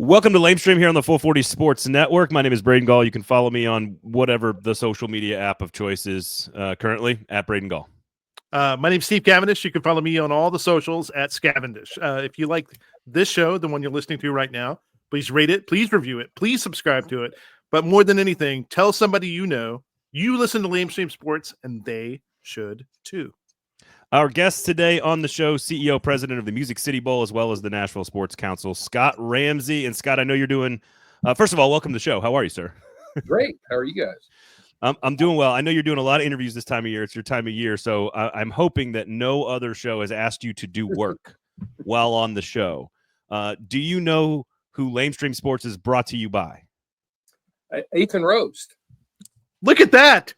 Welcome to Lamestream here on the 440 Sports Network. My name is Braden Gall. You can follow me on whatever the social media app of choice is currently, at Braden Gall. My name's Steve Cavendish. You can follow me on all the socials at Cavendish. If you like this show, the one you're listening to right now, please rate it, please review it, please subscribe to it. But more than anything, tell somebody you know you listen to Lamestream Sports, and they should too. Our guest today on the show, CEO, president of the Music City Bowl, as well as the Nashville Sports Council, Scott Ramsey. And Scott, I know you're doing, first of all, welcome to the show. How are you, sir? Great. How are you guys? I'm doing well. I know you're doing a lot of interviews this time of year. It's your time of year. So I'm hoping that no other show has asked you to do work while on the show. Do you know who Lamestream Sports is brought to you by? Ethan Roast. Look at that.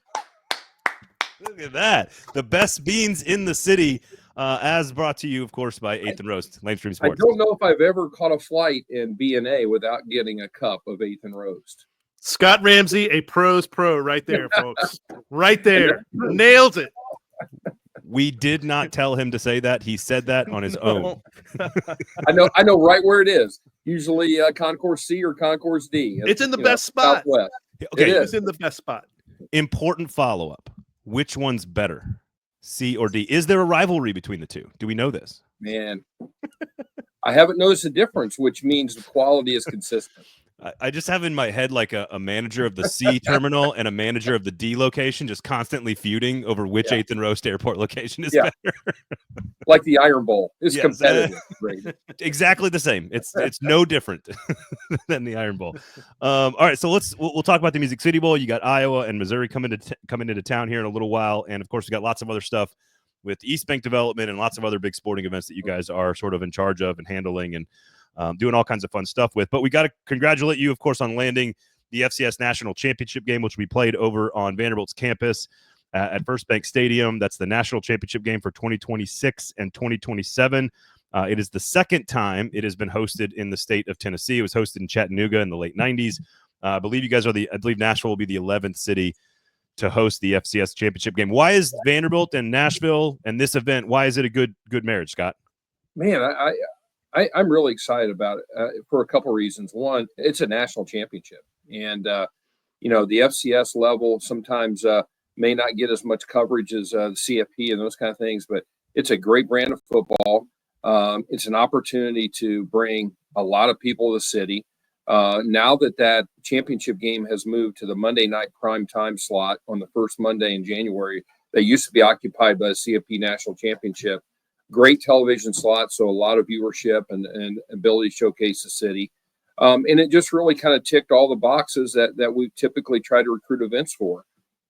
Look at that. The best beans in the city, as brought to you, of course, by Eighth and Roast, Lamestream Sports. I don't know if I've ever caught a flight in B&A without getting a cup of Eighth and Roast. Scott Ramsey, a pro's pro right there, folks. Right there. Nails it. We did not tell him to say that. He said that on his own. I know right where it is. Usually Concourse C or Concourse D. It's in the best spot. Southwest. Okay, It's in the best spot. Important follow-up. Which one's better, C or D? Is there a rivalry between the two? Do we know this? Man, I haven't noticed a difference, which means the quality is consistent. I just have in my head like a manager of the C terminal and a manager of the D location just constantly feuding over which Eighth and Roast airport location is better. Like the Iron Bowl. It's competitive. Exactly the same. It's no different than the Iron Bowl. All right, so we'll talk about the Music City Bowl. You got Iowa and Missouri coming into town here in a little while, and of course we got lots of other stuff with East Bank Development and lots of other big sporting events that you guys are sort of in charge of and handling and doing all kinds of fun stuff with. But we got to congratulate you, of course, on landing the FCS National Championship game, which we played over on Vanderbilt's campus at First Bank Stadium. That's the National Championship game for 2026 and 2027. It is the second time it has been hosted in the state of Tennessee. It was hosted in Chattanooga in the late 90s. I believe you guys are I believe Nashville will be the 11th city to host the FCS Championship game. Why is Vanderbilt and Nashville and this event, why is it a good marriage, Scott? Man, I'm really excited about it for a couple of reasons. One, it's a national championship. And, the FCS level sometimes may not get as much coverage as the CFP and those kind of things, but it's a great brand of football. It's an opportunity to bring a lot of people to the city. Now that championship game has moved to the Monday night prime time slot on the first Monday in January, that used to be occupied by the CFP National Championship. Great television slot, so a lot of viewership and ability to showcase the city. And it just really kind of ticked all the boxes that we typically try to recruit events for.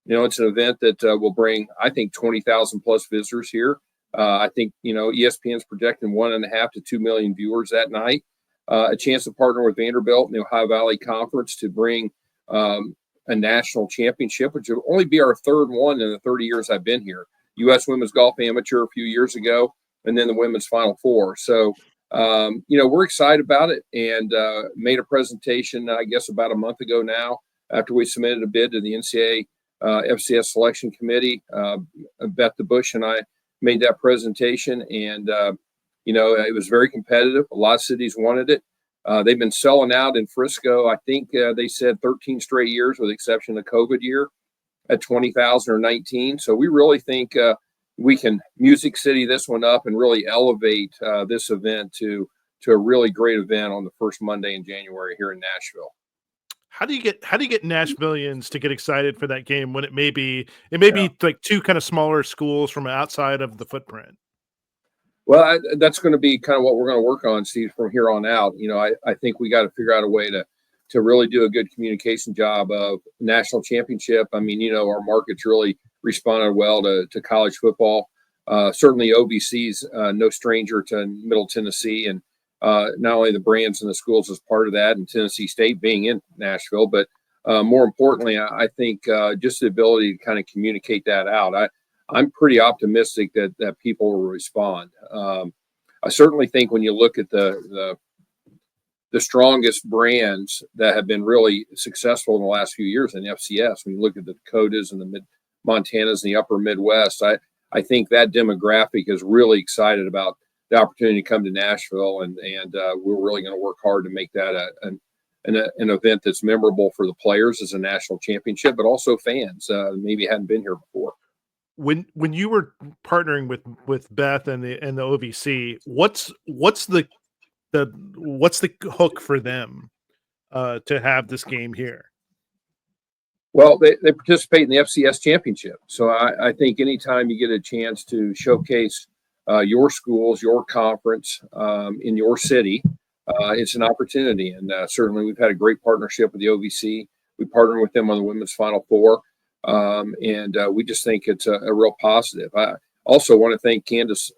It's an event that will bring, I think, 20,000 plus visitors here. I think, ESPN's projecting 1.5 to 2 million viewers that night. A chance to partner with Vanderbilt and the Ohio Valley Conference to bring a national championship, which will only be our third one in the 30 years I've been here. U.S. Women's Golf Amateur a few years ago, and then the Women's Final Four. So, we're excited about it and made a presentation, I guess, about a month ago now after we submitted a bid to the NCAA FCS Selection Committee. Beth DeBush and I made that presentation, and, it was very competitive. A lot of cities wanted it. They've been selling out in Frisco. I think they said 13 straight years with the exception of the COVID year at 20,000 or 19. So we really think we can Music City this one up and really elevate this event to a really great event on the first Monday in January here in Nashville. How do you get Nashvillians to get excited for that game when it may be like two kind of smaller schools from outside of the footprint? Well, that's going to be kind of what we're going to work on, Steve, from here on out. I think we got to figure out a way to really do a good communication job of national championship. I mean, our market's really responded well to college football. Certainly OVC's no stranger to Middle Tennessee, and not only the brands and the schools as part of that, and Tennessee State being in Nashville, but more importantly, I think just the ability to kind of communicate that out. I'm pretty optimistic that people will respond. I certainly think when you look at the strongest brands that have been really successful in the last few years in FCS, when you look at the Dakotas and the Mid-Montanas and the upper Midwest, I think that demographic is really excited about the opportunity to come to Nashville, and we're really going to work hard to make that an event that's memorable for the players as a national championship, but also fans maybe hadn't been here before. When you were partnering with Beth and the OVC, what's the hook for them to have this game here? Well, they participate in the FCS Championship, so I think anytime you get a chance to showcase your schools, your conference in your city, it's an opportunity. And certainly we've had a great partnership with the OVC. We partner with them on the Women's Final Four, and we just think it's a real positive. I also want to thank Candace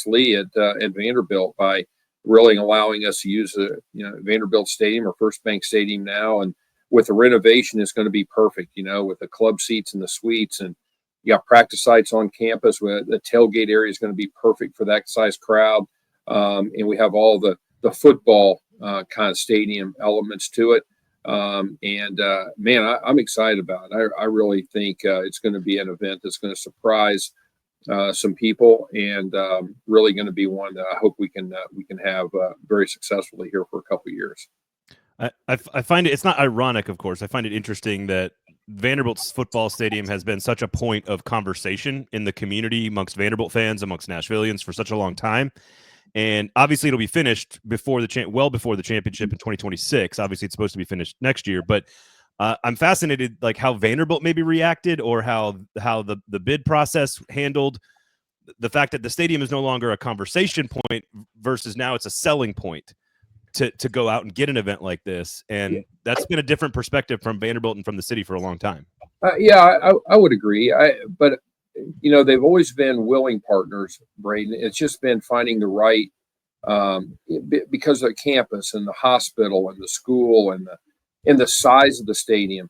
Lee at Vanderbilt by really allowing us to use the Vanderbilt Stadium, or First Bank Stadium now, and with the renovation, it's going to be perfect, with the club seats and the suites, and you got practice sites on campus. Where the tailgate area is going to be perfect for that size crowd, and we have all the football kind of stadium elements to it. Man, I'm excited about it. I really think it's going to be an event that's going to surprise some people, and really going to be one that I hope we can have very successfully here for a couple of years. I find it's not ironic, of course. I find it interesting that Vanderbilt's football stadium has been such a point of conversation in the community amongst Vanderbilt fans, amongst Nashvillians for such a long time. And obviously it'll be finished well before the championship in 2026. Obviously it's supposed to be finished next year, but I'm fascinated like how Vanderbilt maybe reacted, or how the bid process handled the fact that the stadium is no longer a conversation point versus now it's a selling point to go out and get an event like this. And that's been a different perspective from Vanderbilt and from the city for a long time. I would agree. But they've always been willing partners, Braden. It's just been finding the right, because of the campus and the hospital and the school and the size of the stadium.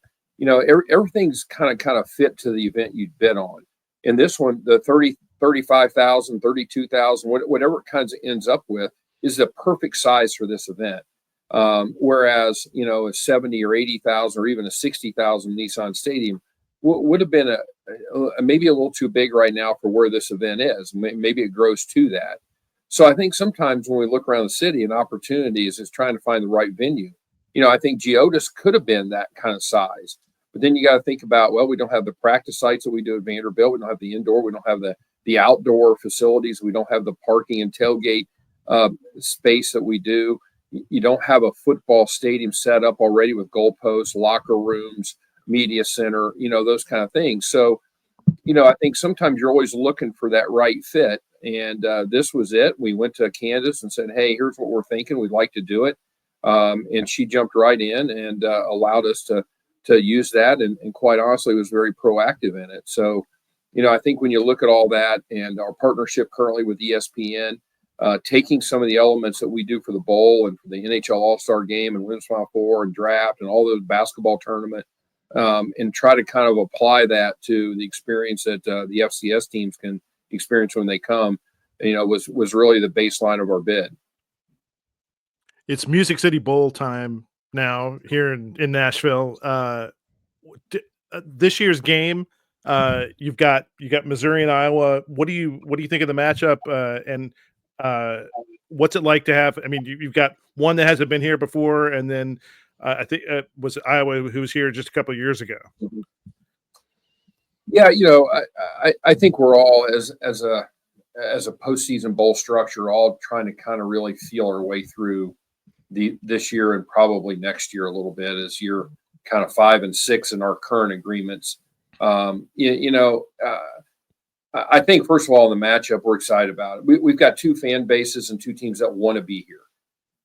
Everything's kind of fit to the event you'd bid on. And this one, the 35,000, 32,000, whatever it kind of ends up with, is the perfect size for this event. Whereas, a 70 or 80,000 or even a 60,000 Nissan Stadium would have been maybe a little too big right now for where this event is. Maybe it grows to that. So I think sometimes when we look around the city, an opportunity is trying to find the right venue. I think Geodis could have been that kind of size, but then you got to think about, well, we don't have the practice sites that we do at Vanderbilt. We don't have the indoor. We don't have the outdoor facilities. We don't have the parking and tailgate space that we do. You don't have a football stadium set up already with goalposts, locker rooms, media center, those kind of things. So, I think sometimes you're always looking for that right fit. And this was it. We went to Candace and said, hey, here's what we're thinking. We'd like to do it. And she jumped right in and allowed us to use that. And quite honestly, was very proactive in it. So, I think when you look at all that and our partnership currently with ESPN, taking some of the elements that we do for the bowl and for the NHL All-Star Game and Women's Final Four and draft and all those basketball tournament, and try to kind of apply that to the experience that the FCS teams can experience when they come, was really the baseline of our bid. It's Music City Bowl time now here in Nashville. This year's game, you've got Missouri and Iowa. What do you think of the matchup? And what's it like to have? I mean, you've got one that hasn't been here before, and then I think was Iowa who was here just a couple of years ago. Mm-hmm. Yeah, I think we're all as a postseason bowl structure, all trying to kind of really feel our way through this year and probably next year a little bit as year kind of 5 and 6 in our current agreements. I think first of all, in the matchup, we're excited about it. We've got two fan bases and two teams that want to be here.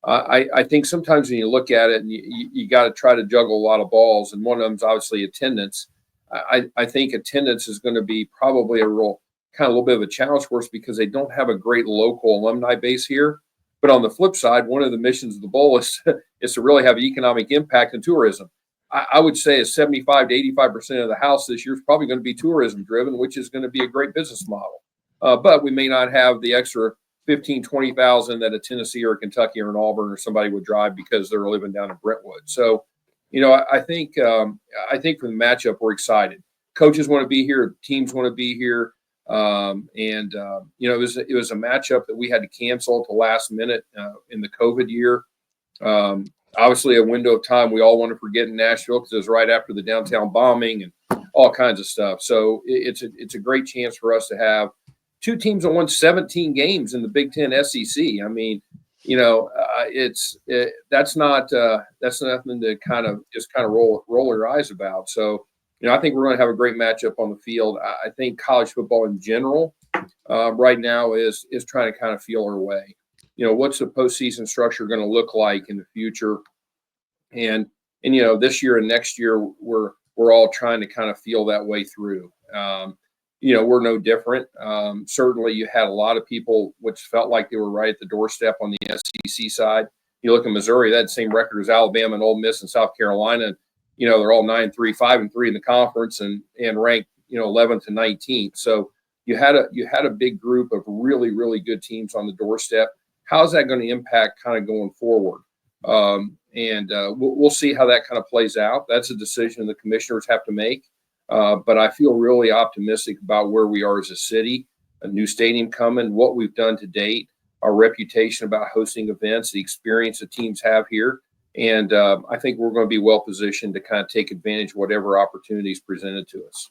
I think sometimes when you look at it and you got to try to juggle a lot of balls, and one of them is obviously attendance. I think attendance is going to be probably a little bit of a challenge for us because they don't have a great local alumni base here. But on the flip side, one of the missions of the bowl is to really have an economic impact in tourism. I would say 75 to 85% of the house this year is probably going to be tourism driven, which is going to be a great business model. But we may not have the extra 15, 20,000 that a Tennessee or a Kentucky or an Auburn or somebody would drive because they're living down in Brentwood. So, I think for the matchup, we're excited. Coaches want to be here. Teams want to be here. It was a matchup that we had to cancel at the last minute in the COVID year. Obviously, a window of time we all want to forget in Nashville because it was right after the downtown bombing and all kinds of stuff. So it's a great chance for us to have two teams that won 17 games in the Big Ten SEC. I mean, that's nothing to kind of roll your eyes about. So, I think we're going to have a great matchup on the field. I think college football in general right now is trying to kind of feel our way. What's the postseason structure going to look like in the future? And this year and next year, we're all trying to kind of feel that way through. We're no different. Certainly, you had a lot of people which felt like they were right at the doorstep on the SEC side. You look at Missouri, that same record as Alabama and Ole Miss and South Carolina. They're all 9-3, 5-3 in the conference and ranked 11th to 19th. So you had a big group of really, really good teams on the doorstep. How's that going to impact kind of going forward? We'll see how that kind of plays out. That's a decision the commissioners have to make. But I feel really optimistic about where we are as a city, a new stadium coming, what we've done to date, our reputation about hosting events, the experience the teams have here. And I think we're going to be well positioned to kind of take advantage of whatever opportunities presented to us.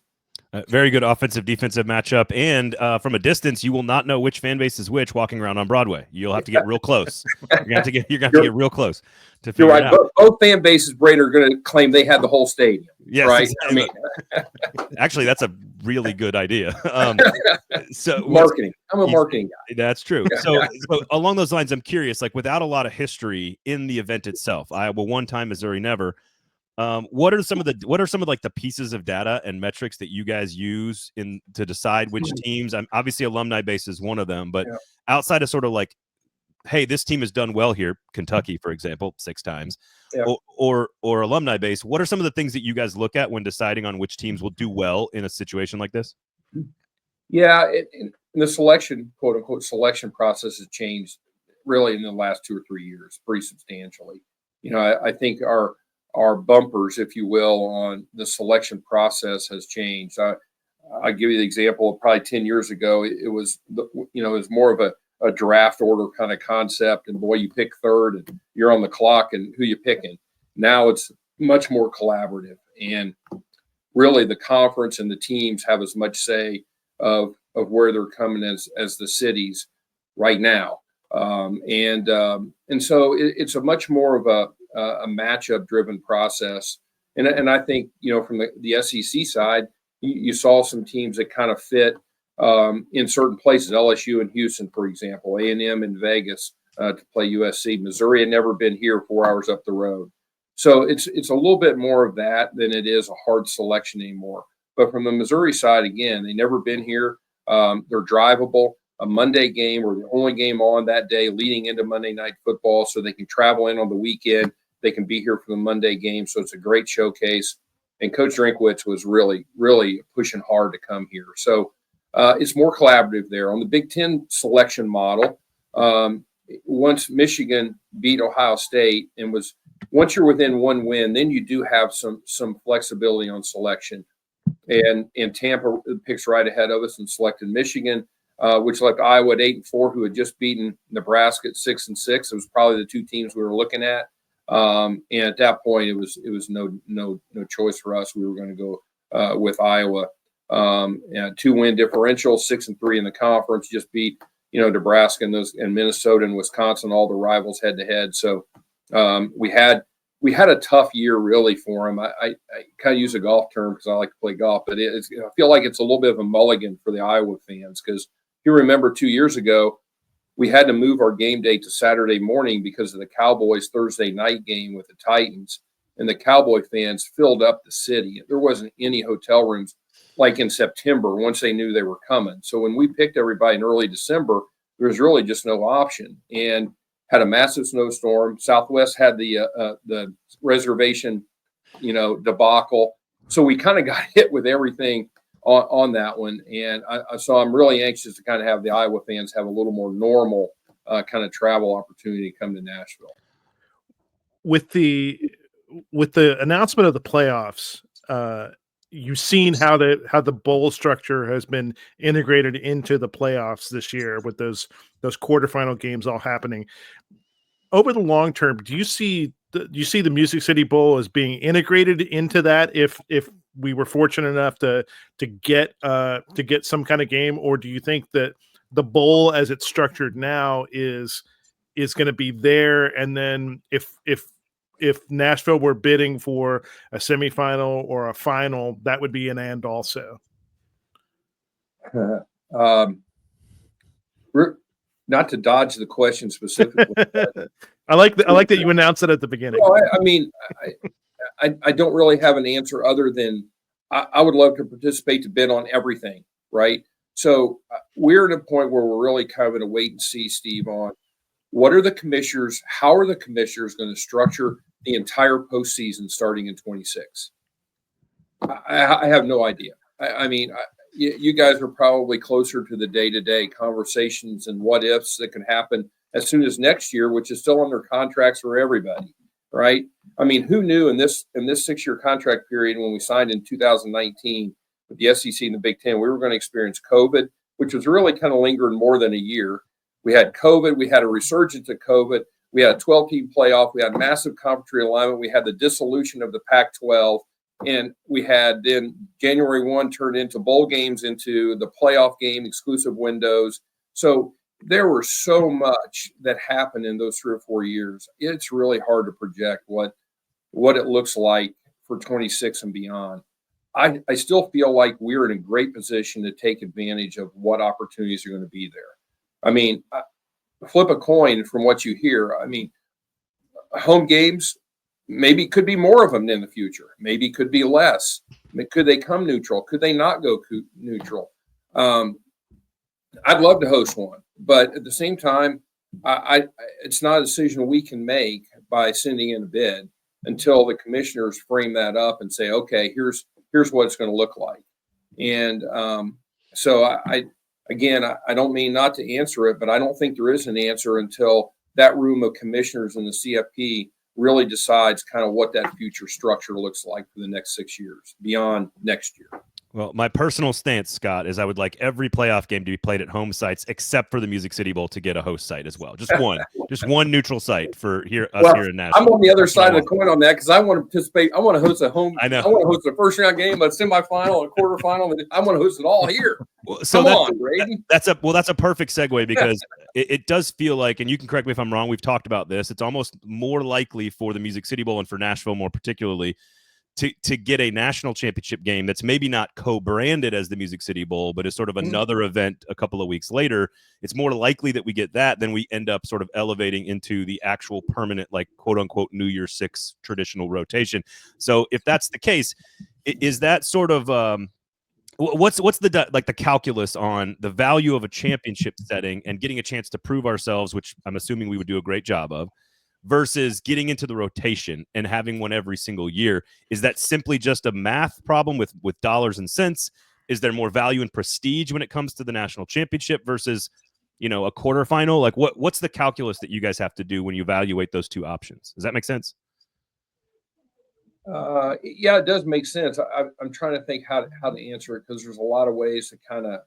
Very good offensive defensive matchup, and from a distance, you will not know which fan base is which walking around on Broadway. You'll have to get real close. You're going to get real close to figure it out. Both fan bases, Braden, are going to claim they had the whole stadium. Yes, right. Exactly. Actually, that's a really good idea. So marketing. I'm a marketing guy. That's true. So along those lines, I'm curious. Like without a lot of history in the event itself, Iowa one time, Missouri never. What are some of the pieces of data and metrics that you guys use to decide which teams? Obviously alumni base is one of them, but outside of sort of like, hey, this team has done well here, Kentucky, for example, 6 times, or alumni base. What are some of the things that you guys look at when deciding on which teams will do well in a situation like this? Yeah, the selection, quote unquote, selection process has changed really in the last 2 or 3 years pretty substantially. I think our bumpers, if you will, on the selection process has changed. I'll give you the example of probably 10 years ago. It was more of a draft order kind of concept, and boy, you pick third and you're on the clock and who you picking. Now it's much more collaborative, and really the conference and the teams have as much say of where they're coming as the cities right now. And so it's a much more of a matchup driven process. And I think, from the SEC side, you saw some teams that kind of fit in certain places, LSU and Houston, for example, A&M in Vegas to play USC. Missouri had never been here 4 hours up the road. So it's a little bit more of that than it is a hard selection anymore. But from the Missouri side, again, they've never been here. They're drivable. A Monday game or the only game on that day leading into Monday Night Football, so they can travel in on the weekend. They can be here for the Monday game, so it's a great showcase. And Coach Drinkwitz was really, really pushing hard to come here. So it's more collaborative there. On the Big Ten selection model, once Michigan beat Ohio State and once you're within one win, then you do have some flexibility on selection. And Tampa picks right ahead of us and selected Michigan, which left Iowa at 8-4, who had just beaten Nebraska at 6-6. It was probably the two teams we were looking at. And at that point, it was no choice for us. We were going to go with Iowa. 2-win differential, 6-3 in the conference. Just beat Nebraska and Minnesota and Wisconsin, all the rivals head to head. So we had a tough year really for them. I kind of use a golf term because I like to play golf, but I feel like it's a little bit of a mulligan for the Iowa fans because if you remember 2 years ago, we had to move our game day to Saturday morning because of the Cowboys Thursday night game with the Titans, and the Cowboy fans filled up the city. There wasn't any hotel rooms like in September once they knew they were coming. So when we picked everybody in early December, there was really just no option, and had a massive snowstorm. Southwest had the reservation, debacle. So we kind of got hit with everything on that one. And so I'm really anxious to kind of have the Iowa fans have a little more normal kind of travel opportunity to come to Nashville. With the announcement of the playoffs, you've seen how the bowl structure has been integrated into the playoffs this year with those quarterfinal games all happening. Over the long term, do you see the Music City Bowl as being integrated into that if we were fortunate enough to get some kind of game, or do you think that the bowl as it's structured now is going to be there, and then if Nashville were bidding for a semifinal or a final, that would be an and also? Not to dodge the question specifically. I like that you announced it at the beginning. Well, I mean, I don't really have an answer other than I would love to participate to bid on everything, right? So we're at a point where we're really kind of in a wait and see, Steve, on what are the commissioners, how are the commissioners going to structure the entire postseason starting in 26? I have no idea. I mean, you guys are probably closer to the day-to-day conversations and what ifs that could happen as soon as next year, which is still under contracts for everybody, right? I mean, who knew in this 6-year contract period when we signed in 2019 with the SEC and the Big Ten, we were going to experience COVID, which was really kind of lingering more than a year. We had COVID. We had a resurgence of COVID. We had a 12-team playoff. We had massive conference realignment. We had the dissolution of the Pac-12. And we had then January 1 turned into bowl games, into the playoff game, exclusive windows. So there were so much that happened in those 3 or 4 years. It's really hard to project what it looks like for 26 and beyond. I still feel like we're in a great position to take advantage of what opportunities are going to be there. I mean, flip a coin from what you hear. I mean, home games, maybe could be more of them in the future. Maybe could be less. Could they come neutral? Could they not go neutral? I'd love to host one, but at the same time, it's not a decision we can make by sending in a bid until the commissioners frame that up and say, okay, here's what it's going to look like. And so I don't mean not to answer it, but I don't think there is an answer until that room of commissioners in the CFP really decides kind of what that future structure looks like for the next 6 years beyond next year. Well, my personal stance, Scott, is I would like every playoff game to be played at home sites except for the Music City Bowl to get a host site as well. Just one neutral site for here in Nashville. I'm on the other side of the coin on that because I want to participate. I want to host a home. I want to host a first round game, a semifinal, a quarterfinal. I want to host it all here. Well, so that's a perfect segue because it does feel like, and you can correct me if I'm wrong, we've talked about this, it's almost more likely for the Music City Bowl and for Nashville more particularly to get a national championship game that's maybe not co-branded as the Music City Bowl, but is sort of another event a couple of weeks later. It's more likely that we get that than we end up sort of elevating into the actual permanent, like quote unquote, New Year's 6 traditional rotation. So if that's the case, is that sort of what's the calculus on the value of a championship setting and getting a chance to prove ourselves, which I'm assuming we would do a great job of, versus getting into the rotation and having one every single year? Is that simply just a math problem with dollars and cents? Is there more value and prestige when it comes to the national championship versus, a quarterfinal? Like what's the calculus that you guys have to do when you evaluate those two options? Does that make sense? Yeah, it does make sense. I'm trying to think how to answer it because there's a lot of ways to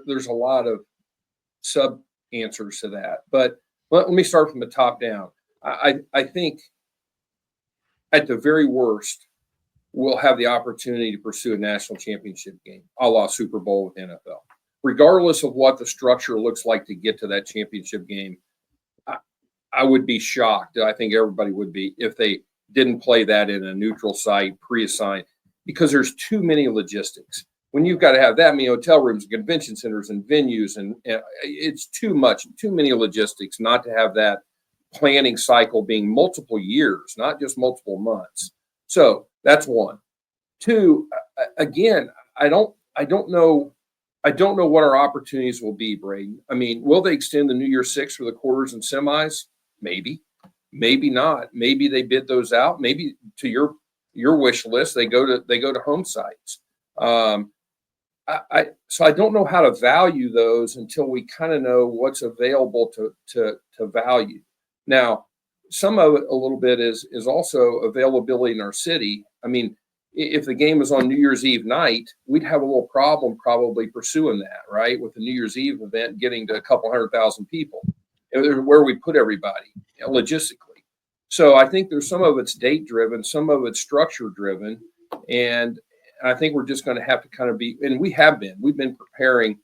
there's a lot of sub answers to that. But let me start from the top down. I think at the very worst, we'll have the opportunity to pursue a national championship game, a la Super Bowl with NFL. Regardless of what the structure looks like to get to that championship game, I would be shocked. I think everybody would be if they didn't play that in a neutral site, pre-assigned, because there's too many logistics. When you've got to have that many hotel rooms, convention centers, and venues, and it's too many logistics not to have that planning cycle being multiple years, not just multiple months. So that's one. Two, again, I don't know what our opportunities will be, Braden. I mean, will they extend the New Year's 6 for the quarters and semis? Maybe not. Maybe they bid those out. Maybe to your wish list, they go to home sites. So I don't know how to value those until we kind of know what's available to value. Now, some of it a little bit is also availability in our city. I mean, if the game was on New Year's Eve night, we'd have a little problem probably pursuing that, right? With the New Year's Eve event getting to a couple 100,000 people, where we put everybody, logistically. So I think there's some of it's date driven, some of it's structure driven. And I think we're just going to have to kind of be, and we've been preparing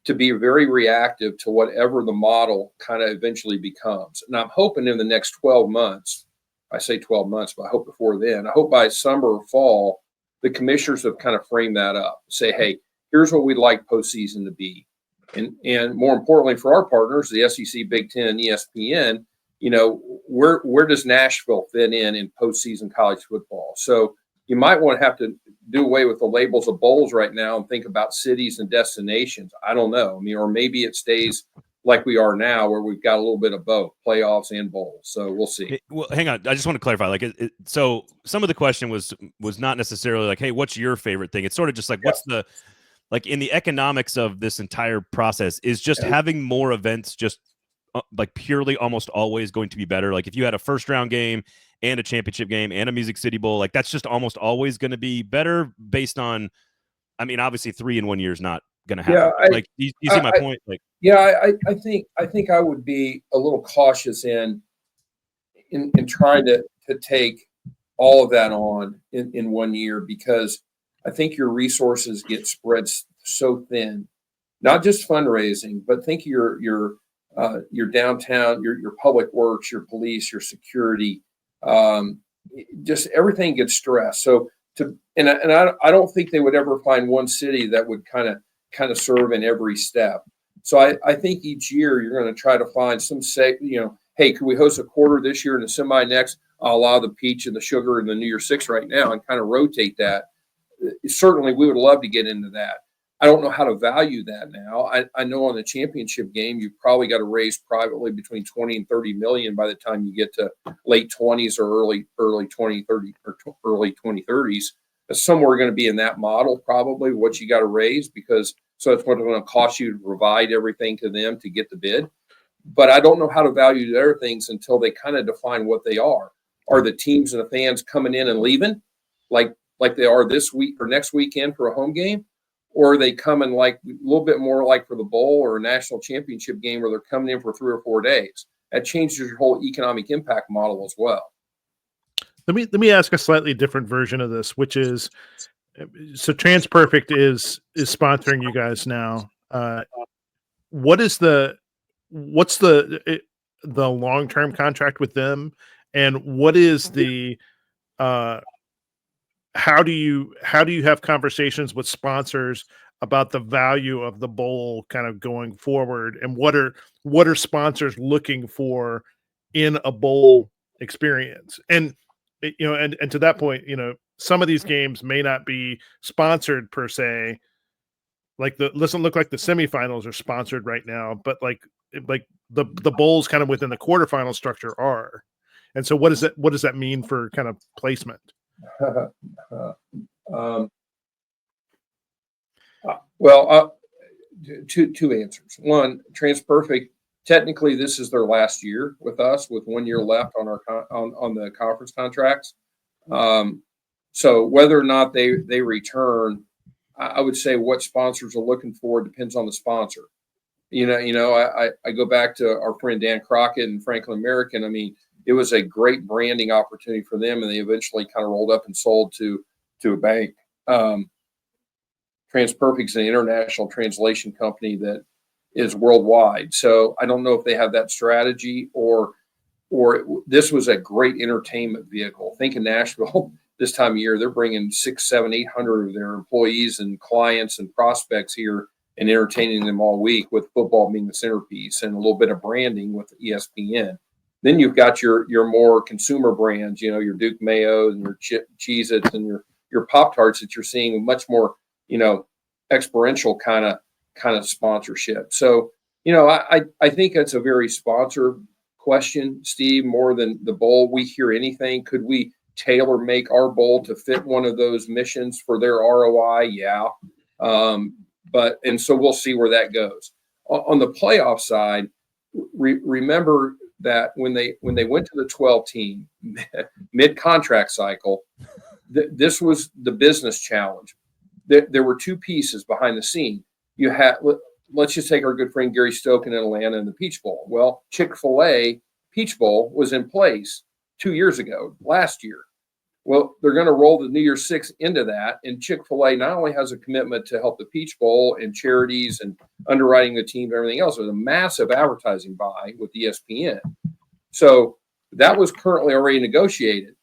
to be very reactive to whatever the model kind of eventually becomes. And I'm hoping in the next 12 months, I say 12 months, but I hope before then, I hope by summer or fall, the commissioners have kind of framed that up. Say, hey, here's what we'd like postseason to be. And more importantly for our partners, the SEC, Big Ten, ESPN, where does Nashville fit in postseason college football? So you might want to have to do away with the labels of bowls right now and think about cities and destinations. I don't know. I mean, or maybe it stays like we are now, where we've got a little bit of both playoffs and bowls. So we'll see. Well, hang on. I just want to clarify. Like, so some of the question was not necessarily like, hey, what's your favorite thing? It's sort of just like, what's the, like in the economics of this entire process is just having more events, just like purely almost always going to be better. Like if you had a first round game and a championship game and a Music City Bowl, like that's just almost always going to be better based on, I mean, obviously 3 in 1 year is not going to happen. Yeah, you see my point? Like, yeah, I think I would be a little cautious in trying to take all of that on in 1 year, because I think your resources get spread so thin. Not just fundraising, but think your downtown, your public works, your police, your security, just everything gets stressed. So I don't think they would ever find one city that would kind of serve in every step. So I think each year you're going to try to find some hey, could we host a quarter this year and a semi next? I'll allow the peach and the sugar and the New Year's Six right now and kind of rotate that. Certainly, we would love to get into that. I don't know how to value that now. I know on the championship game, you've probably got to raise privately between 20 and 30 million by the time you get to late 20s or early 20, 30 or early 2030s. Somewhere going to be in that model, probably what you got to raise, because so it's what it's going to cost you to provide everything to them to get the bid. But I don't know how to value their things until they kind of define what they are. Are the teams and the fans coming in and leaving like they are this week or next weekend for a home game? Or are they coming like a little bit more like for the bowl or a national championship game where they're coming in for 3 or 4 days? That changes your whole economic impact model as well. Let me ask a slightly different version of this, which is, so TransPerfect is sponsoring you guys now. What's the long-term contract with them, and what is the how do you have conversations with sponsors about the value of the bowl kind of going forward, and what are sponsors looking for in a bowl experience? And and to that point, some of these games may not be sponsored per se. Like doesn't look like the semifinals are sponsored right now, but like the bowls kind of within the quarterfinal structure are. And so what does that mean for kind of placement? Two answers. One, TransPerfect, technically this is their last year with us, with 1 year left on our on the conference contracts. So whether or not they return, I would say what sponsors are looking for depends on the sponsor. I go back to our friend Dan Crockett and Franklin American. I mean, it was a great branding opportunity for them, and they eventually kind of rolled up and sold to a bank. TransPerfect is an international translation company that is worldwide. So I don't know if they have that strategy or this was a great entertainment vehicle. Think of Nashville this time of year, they're bringing 600, 700, 800 of their employees and clients and prospects here and entertaining them all week, with football being the centerpiece and a little bit of branding with ESPN. Then you've got your more consumer brands, your Duke Mayo and your Cheez-Its and your Pop-Tarts that you're seeing much more, experiential kind of sponsorship. So, I think that's a very sponsor question, Steve, more than the bowl. We hear anything. Could we tailor make our bowl to fit one of those missions for their ROI? Yeah. And so we'll see where that goes. On the playoff side, remember that when they went to the 12 team mid contract cycle, this was the business challenge. There were two pieces behind the scene. You had, let's just take our good friend Gary Stokan in Atlanta and the Peach Bowl. Well, Chick-fil-A Peach Bowl was in place 2 years ago, last year. Well, they're going to roll the New Year's Six into that. And Chick-fil-A not only has a commitment to help the Peach Bowl and charities and underwriting the team and everything else, there's a massive advertising buy with ESPN. So that was currently already negotiated.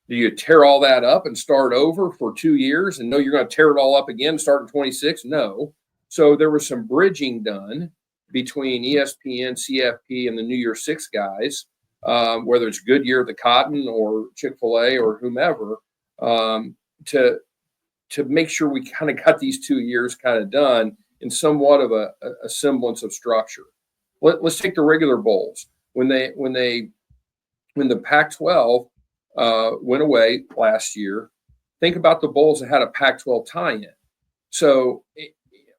Do you tear all that up and start over for 2 years and know you're going to tear it all up again, start in 26? No. So there was some bridging done between ESPN, CFP, and the New Year's Six guys, whether it's Goodyear, the Cotton, or Chick-fil-A or whomever, to make sure we kind of got these 2 years kind of done in somewhat of a semblance of structure. Let's take the regular bowls. When the Pac-12 went away last year, think about the bowls that had a Pac-12 tie-in. So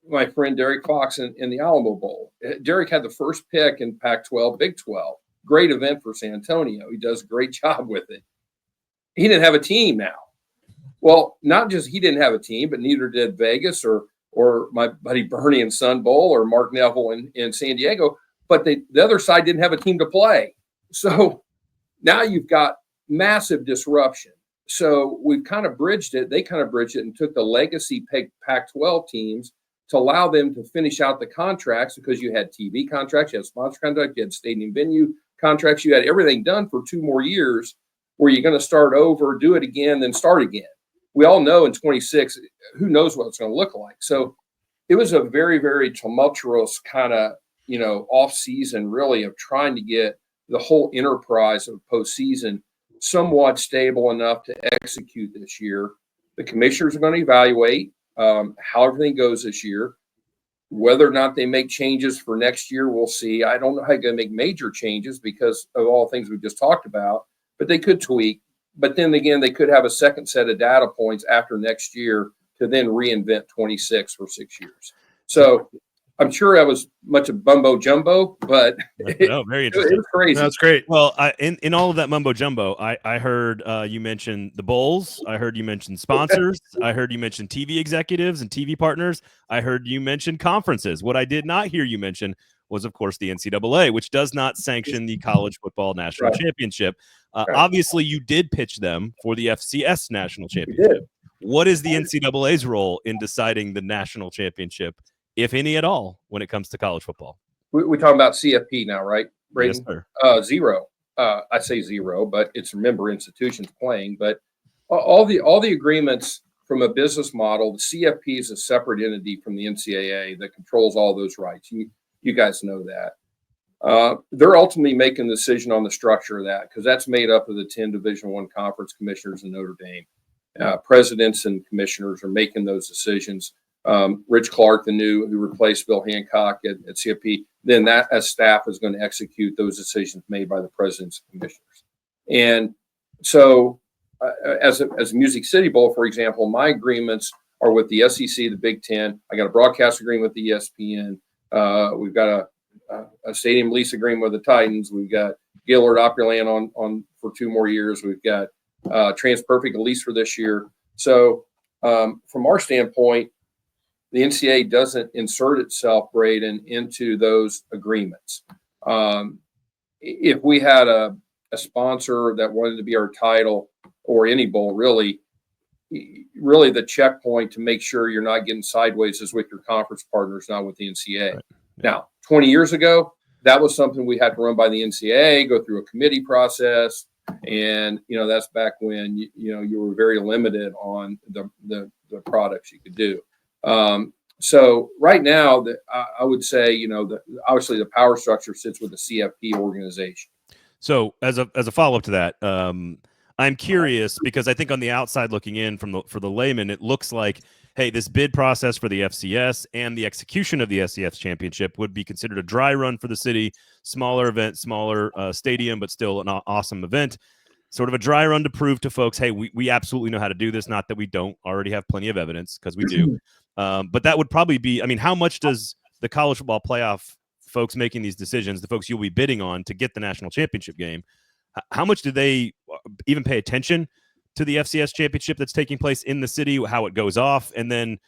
my friend Derek Fox in the Alamo Bowl, Derek had the first pick in Pac-12, Big 12. Great event for San Antonio. He does a great job with it. He didn't have a team now. Well, not just he didn't have a team, but neither did Vegas or my buddy Bernie in Sun Bowl or Mark Neville in San Diego. But the other side didn't have a team to play. So now you've got massive disruption. So we've kind of bridged it. They kind of bridged it and took the legacy Pac-12 teams to allow them to finish out the contracts, because you had TV contracts, you had sponsor contracts, you had stadium venue contracts, you had everything done for 2 more years. Where you're going to start over, do it again, then start again. We all know in 26, who knows what it's going to look like. So it was a very, very tumultuous kind of, off season really of trying to get the whole enterprise of postseason somewhat stable enough to execute this year. The commissioners are going to evaluate how everything goes this year. Whether or not they make changes for next year, we'll see. I don't know how they're going to make major changes because of all the things we just talked about, but they could tweak. But then again, they could have a second set of data points after next year to then reinvent 26 for 6 years. So I'm sure that was much of mumbo jumbo, but very interesting. It was crazy. That's great. Well, in all of that mumbo jumbo, I heard you mention the bowls. I heard you mention sponsors. I heard you mention TV executives and TV partners. I heard you mention conferences. What I did not hear you mention was, of course, the NCAA, which does not sanction the College Football National Championship. Obviously, you did pitch them for the FCS National Championship. What is the NCAA's role in deciding the national championship, if any at all, when it comes to college football? We're talking about CFP now, right, Braden? Yes, sir. Zero. I say zero, but it's member institutions playing. But all the agreements from a business model, the CFP is a separate entity from the NCAA that controls all those rights. You guys know that. They're ultimately making the decision on the structure of that, because that's made up of the 10 Division I conference commissioners in Notre Dame. Presidents and commissioners are making those decisions. Rich Clark, who replaced Bill Hancock at CFP, then that as staff is going to execute those decisions made by the presidents and commissioners. And so as a Music City Bowl, for example, my agreements are with the SEC, the Big Ten. I got a broadcast agreement with the ESPN. We've got a stadium lease agreement with the Titans. We've got Gaylord Opryland on for 2 more years. We've got TransPerfect lease for this year. So from our standpoint, the NCAA doesn't insert itself, Braden, into those agreements. If we had a sponsor that wanted to be our title, or any bowl, really the checkpoint to make sure you're not getting sideways is with your conference partners, not with the NCAA. Right. Now, 20 years ago, that was something we had to run by the NCAA, go through a committee process. And, that's back when, you were very limited on the products you could do. So right now, I would say, obviously the power structure sits with the CFP organization. So as a follow-up to that, I'm curious, because I think on the outside looking in for the layman, it looks like, hey, this bid process for the FCS and the execution of the FCS championship would be considered a dry run for the city, smaller event, smaller stadium, but still an awesome event. Sort of a dry run to prove to folks, hey, we absolutely know how to do this. Not that we don't already have plenty of evidence, because we do. But that would probably be, how much does the college football playoff folks making these decisions, the folks you'll be bidding on to get the national championship game, how much do they even pay attention to the FCS championship that's taking place in the city, how it goes off, and then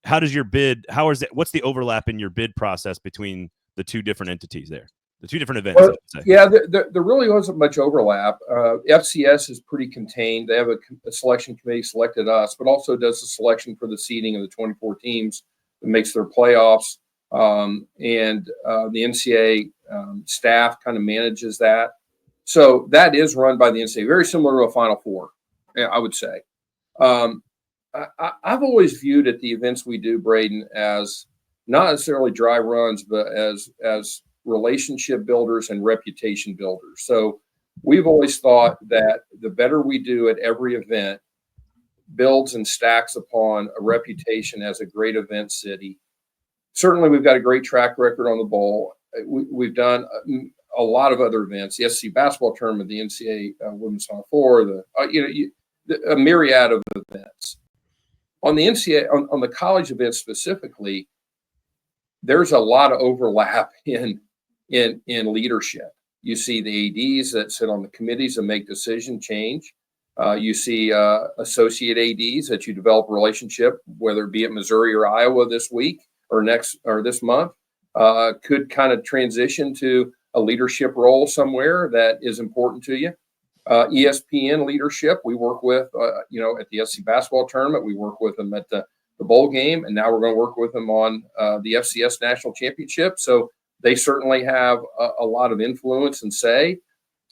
how does your bid? What's the overlap in your bid process between the two different entities there, the two different events? Well, I should say. yeah, there really wasn't much overlap. FCS is pretty contained. They have a selection committee selected us, but also does the selection for the seeding of the 24 teams that makes their playoffs. And the NCAA staff kind of manages that. So that is run by the NCAA, very similar to a Final Four, I would say. I've always viewed at the events we do, Braden, as not necessarily dry runs, but as relationship builders and reputation builders. So we've always thought that the better we do at every event builds and stacks upon a reputation as a great event city. Certainly, we've got a great track record on the bowl. We've done a lot of other events, the SEC basketball tournament, the NCAA Women's Final Four, a myriad of events. On the NCAA, on the college events specifically, there's a lot of overlap in leadership. You see the ADs that sit on the committees and make decision change. You see associate ADs that you develop a relationship, whether it be at Missouri or Iowa this week or this month, could kind of transition to a leadership role somewhere that is important to you. ESPN leadership, we work with, at the SC basketball tournament, we work with them at the bowl game, and now we're going to work with them on the FCS National Championship. So they certainly have a lot of influence and say.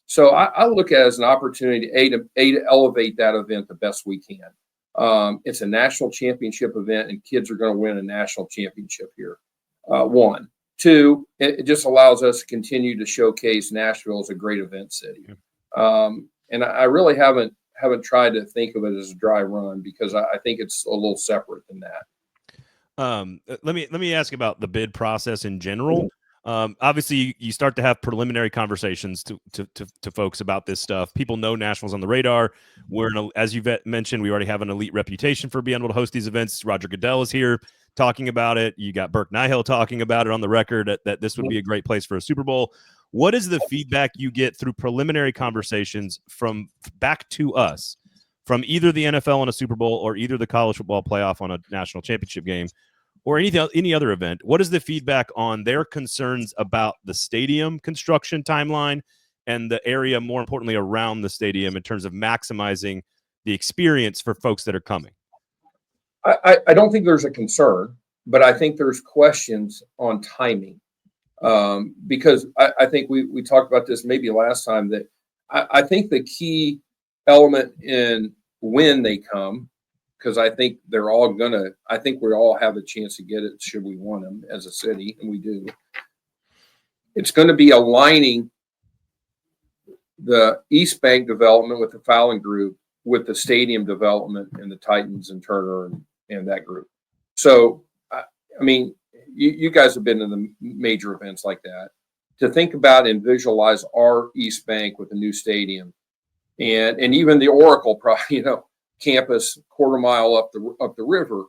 So I look at it as an opportunity to elevate that event the best we can. It's a national championship event, and kids are going to win a national championship here. One. Two, it just allows us to continue to showcase Nashville as a great event city. And I really haven't tried to think of it as a dry run because I think it's a little separate than that. Let me ask about the bid process in general. Obviously, you start to have preliminary conversations to folks about this stuff. People know Nashville's on the radar. As you've mentioned, we already have an elite reputation for being able to host these events. Roger Goodell is here talking about it. You got Burke Nihill talking about it on the record that this would be a great place for a Super Bowl. What is the feedback you get through preliminary conversations from back to us from either the NFL on a Super Bowl or either the college football playoff on a national championship game or any other event? What is the feedback on their concerns about the stadium construction timeline and the area, more importantly, around the stadium in terms of maximizing the experience for folks that are coming? I don't think there's a concern, but I think there's questions on timing. Because I think we talked about this maybe last time, that I think the key element in when they come, because I think we all have a chance to get it should we want them as a city, and we do. It's going to be aligning the East Bank development with the Fallon Group with the stadium development and the Titans and Turner and that group. So, I mean, you guys have been in the major events like that. To think about and visualize our East Bank with a new stadium, and even the Oracle, campus quarter mile up the river,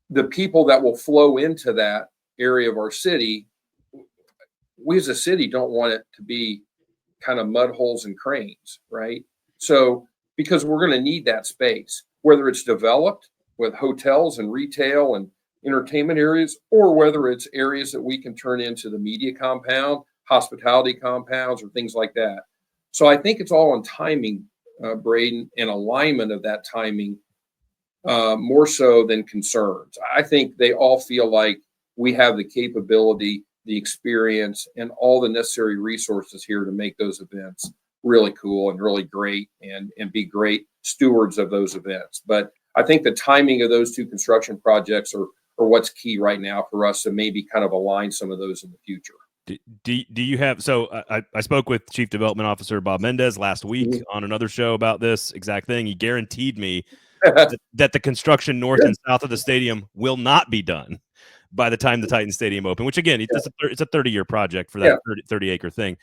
the people that will flow into that area of our city, we as a city don't want it to be kind of mud holes and cranes, right? So because we're going to need that space, whether it's developed with hotels and retail and entertainment areas, or whether it's areas that we can turn into the media compound, hospitality compounds, or things like that. So I think it's all on timing, Braden, and alignment of that timing, more so than concerns. I think they all feel like we have the capability, the experience, and all the necessary resources here to make those events really cool and really great and be great stewards of those events. But I think the timing of those two construction projects are what's key right now for us to maybe kind of align some of those in the future. Do you have, so I spoke with Chief Development Officer Bob Mendez last week on another show about this exact thing. He guaranteed me that the construction north and south of the stadium will not be done by the time the Titans Stadium open, which again, it's a 30-year project for that 30-acre thing.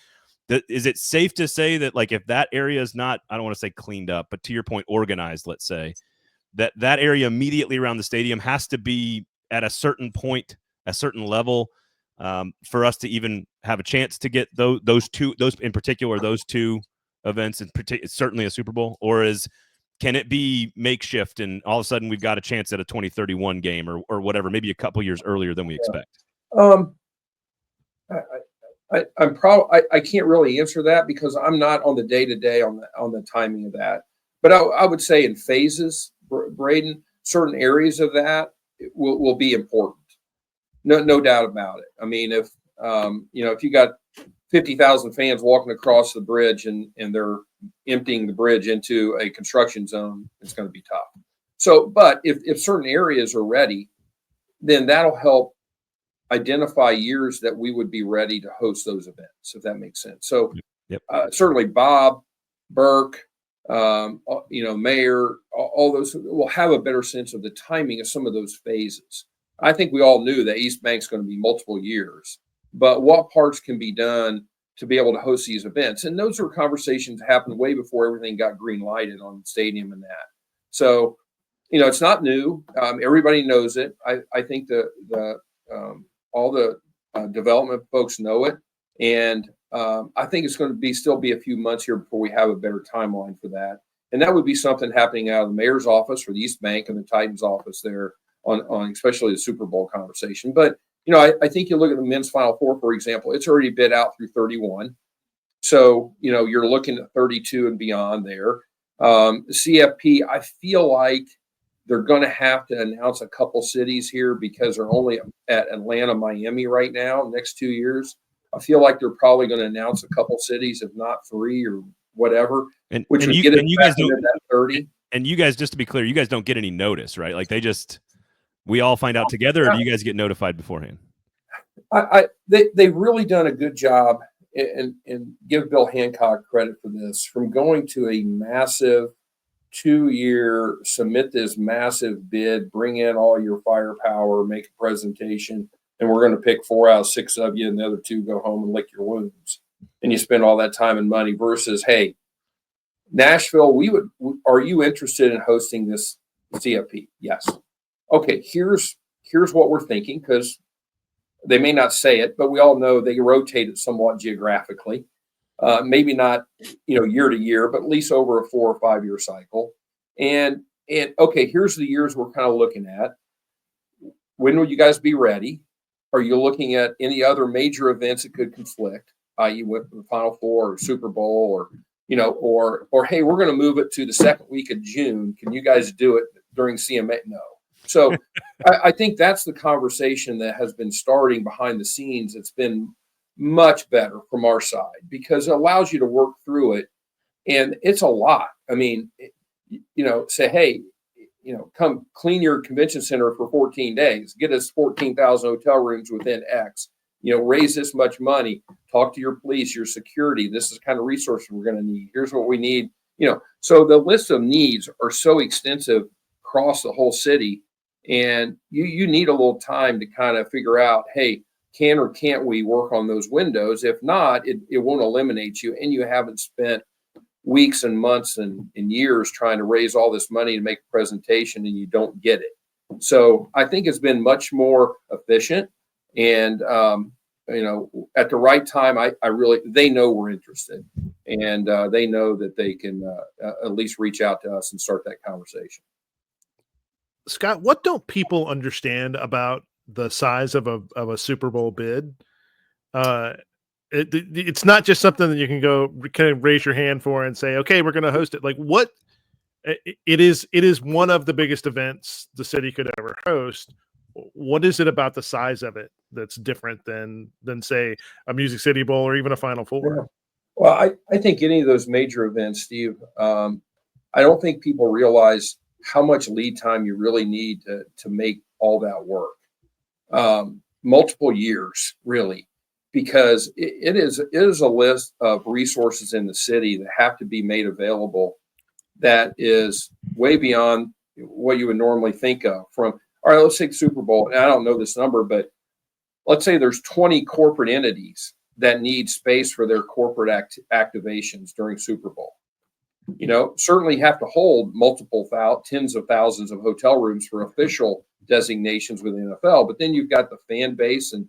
Is it safe to say that, like, if that area is not, I don't want to say cleaned up, but to your point, organized, let's say, that area immediately around the stadium has to be at a certain point, a certain level, for us to even have a chance to get those two events, in particular, certainly a Super Bowl? Or Can it be makeshift and all of a sudden we've got a chance at a 2031 game or whatever, maybe a couple years earlier than we expect? I can't really answer that because I'm not on the day-to-day on the timing of that. But I would say in phases, Braden, certain areas of that will be important. No doubt about it. I mean, if if you got 50,000 fans walking across the bridge and they're emptying the bridge into a construction zone, it's going to be tough. So, but if certain areas are ready, then that'll help identify years that we would be ready to host those events, if that makes sense. So certainly Bob, Burke, Mayor, all those will have a better sense of the timing of some of those phases. I think we all knew that East Bank's going to be multiple years, but what parts can be done to be able to host these events? And those are conversations that happened way before everything got green lighted on the stadium and that. So, it's not new. Everybody knows it. I think all the development folks know it. And I think it's going to still be a few months here before we have a better timeline for that. And that would be something happening out of the mayor's office for the East Bank and the Titans office there on especially the Super Bowl conversation. But, I think you look at the men's Final Four, for example, it's already bid out through 31. So, you're looking at 32 and beyond there. CFP, I feel like they're going to have to announce a couple cities here because they're only at Atlanta, Miami right now, next 2 years. I feel like they're probably going to announce a couple cities, if not 3 or whatever, which would get it back into that 30. And you guys, just to be clear, you guys don't get any notice, right? Like we all find out together, or do you guys get notified beforehand? They've really done a good job, and give Bill Hancock credit for this, from going to a massive 2-year, submit this massive bid, bring in all your firepower, make a presentation, and we're going to pick 4 out of 6 of you, and the other 2 go home and lick your wounds. And you spend all that time and money versus, hey, Nashville, are you interested in hosting this CFP? Yes. Okay, here's what we're thinking, because they may not say it, but we all know they rotate it somewhat geographically. Maybe not, year to year, but at least over a 4 or 5 year cycle. And okay, here's the years we're kind of looking at. When will you guys be ready? Are you looking at any other major events that could conflict, i.e., with the Final Four or Super Bowl, or hey, we're going to move it to the second week of June. Can you guys do it during CMA? No. So I think that's the conversation that has been starting behind the scenes. It's been much better from our side because it allows you to work through it. And it's a lot. I mean, say, hey, come clean your convention center for 14 days, get us 14,000 hotel rooms within X, raise this much money, talk to your police, your security. This is the kind of resources we're going to need. Here's what we need. So the list of needs are so extensive across the whole city. And you need a little time to kind of figure out, hey, can or can't we work on those windows? If not, it won't eliminate you. And you haven't spent weeks and months and years trying to raise all this money to make a presentation and you don't get it. So I think it's been much more efficient. And, at the right time, they know we're interested, and they know that they can at least reach out to us and start that conversation. Scott, what don't people understand about the size of a Super Bowl bid? It's not just something that you can go kind of raise your hand for and say, okay, we're going to host it. Like it is one of the biggest events the city could ever host. What is it about the size of it that's different than say a Music City Bowl or even a Final Four? Yeah. Well, I think any of those major events, Steve, I don't think people realize how much lead time you really need to make all that work. Multiple years, really, because it is a list of resources in the city that have to be made available that is way beyond what you would normally think of. All right, let's take Super Bowl. And I don't know this number, but let's say there's 20 corporate entities that need space for their corporate activations during Super Bowl. Certainly have to hold multiple tens of thousands of hotel rooms for official designations with the NFL, but then you've got the fan base and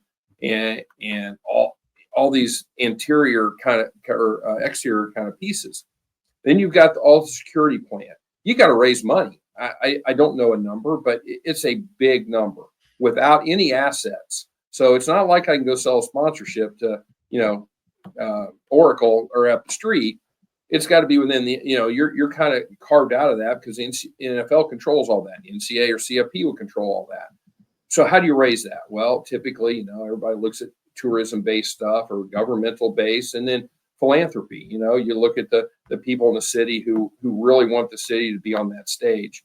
all these interior kind of or exterior kind of pieces. Then you've got all the security plan. you got to raise money. I don't know a number, but it's a big number without any assets. So it's not like I can go sell a sponsorship to, Oracle or up the street. It's got to be within the, you're kind of carved out of that because the NFL controls all that. NCAA or CFP will control all that. So how do you raise that? Well, typically, everybody looks at tourism-based stuff or governmental-based, and then philanthropy. You look at the people in the city who really want the city to be on that stage,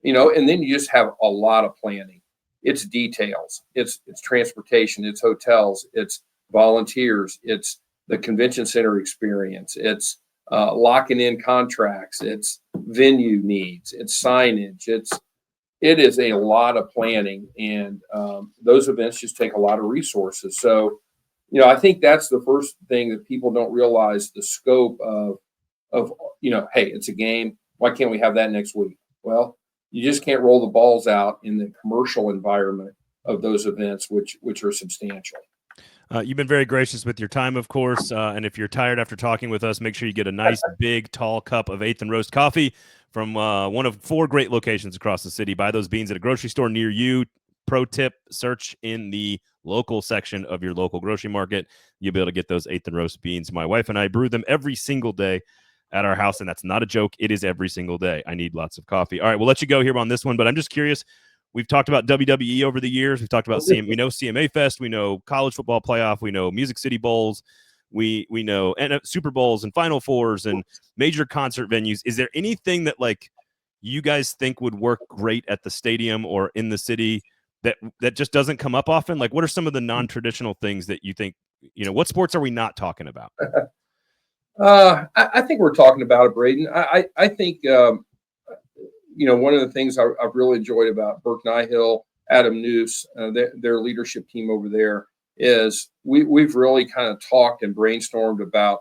and then you just have a lot of planning. It's details. It's transportation. It's hotels. It's volunteers. It's the convention center experience. It's locking in contracts. It's venue needs. It's signage. It is a lot of planning, and those events just take a lot of resources. So, I think that's the first thing that people don't realize, the scope of hey, it's a game. Why can't we have that next week? Well, you just can't roll the balls out in the commercial environment of those events, which are substantial. You've been very gracious with your time, of course. And if you're tired after talking with us, make sure you get a nice, big, tall cup of 8th and Roast coffee from one of 4 great locations across the city. Buy those beans at a grocery store near you. Pro tip, search in the local section of your local grocery market. You'll be able to get those 8th and Roast beans. My wife and I brew them every single day at our house, and that's not a joke. It is every single day. I need lots of coffee. All right, we'll let you go here on this one, but I'm just curious. We've talked about WWE over the years. We've talked about we know CMA Fest. We know college football playoff. We know Music City Bowls. We know Super Bowls and Final Fours and major concert venues. Is there anything that you guys think would work great at the stadium or in the city that just doesn't come up often? What are some of the non-traditional things that you think, what sports are we not talking about? I think we're talking about it, Braden. I think, one of the things I've really enjoyed about Burke Nihill, Adam Noose, their leadership team over there is we've really kind of talked and brainstormed about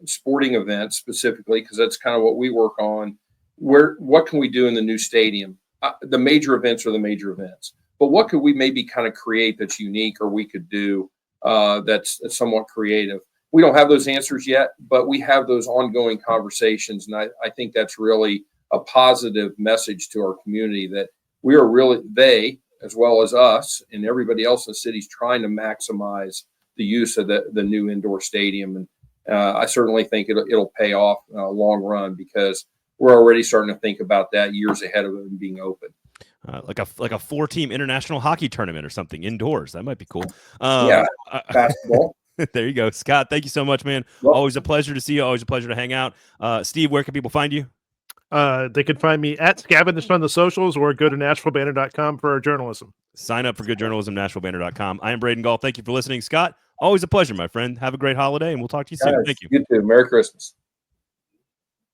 sporting events specifically, because that's kind of what we work on. What can we do in the new stadium? The major events are the major events, but what could we maybe kind of create that's unique, or we could do that's somewhat creative? We don't have those answers yet, but we have those ongoing conversations. And I think that's really a positive message to our community, that we are really, they, as well as us and everybody else in the city, is trying to maximize the use of the new indoor stadium. And I certainly think it'll pay off long run, because we're already starting to think about that years ahead of it being open. Like a 4-team international hockey tournament or something indoors. That might be cool. Basketball. There you go. Scott, thank you so much, man. Well, always a pleasure to see you. Always a pleasure to hang out. Steve, where can people find you? They can find me at Cavendish on the socials, or go to NashvilleBanner.com for our journalism. Sign up for good journalism, NashvilleBanner.com. I am Braden Gall. Thank you for listening. Scott, always a pleasure, my friend. Have a great holiday, and we'll talk to you soon. Thank you. You too. Merry Christmas.